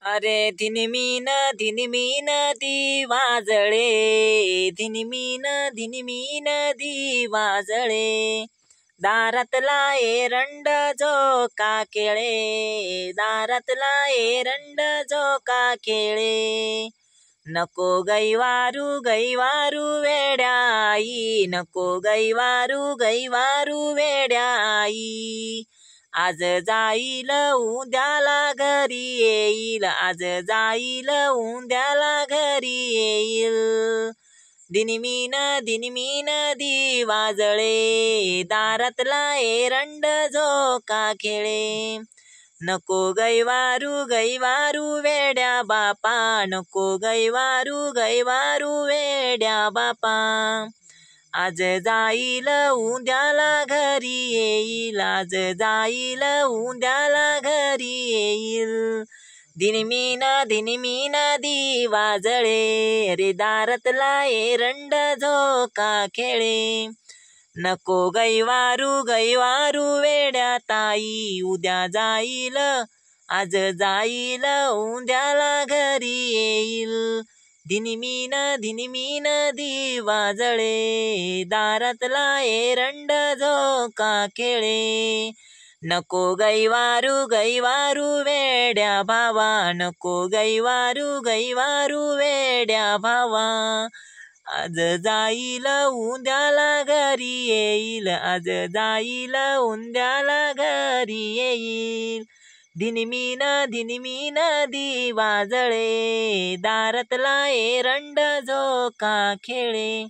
अरे धिनमी नदी वाजळे, धिनमी नदी वाजळे, दारातला एरंड झोका खेळे, दारातला एरंड झोका खेळे, नको गैवारू वेड्या आई, नको गैवारू वेड्या आई, आज जाईल उद्याला घरी येईल, आज जाईल उद्याला घरी येईल, दिनमी नदी वाजळे, दारातला एरंड झोका खेळे, नको गैवारू वेड्या बापा, नको गैवारू वेड्या बापा, आज जाईल उद्याला घरी येईल, आज जाईल उद्याला घरी येईल, दिनमी नदी वाजळे, रे दारातला एरंड झोका खेळे, नको गैवारू वेड्या ताई, उद्या जाईल आज जाईल उद्याला घरी येईल, दिनमी नदी वाजळे, दारातला एरंड झोका खेळे, नको गैवारू वेड्या भावा, नको गैवारू वेड्या भावा, आज जाईल उद्याला घरी येईल, आज जाईल उद्याला घरी येईल, दिनमी नदी वाजळे, दारातला एरंड झोका खेळे.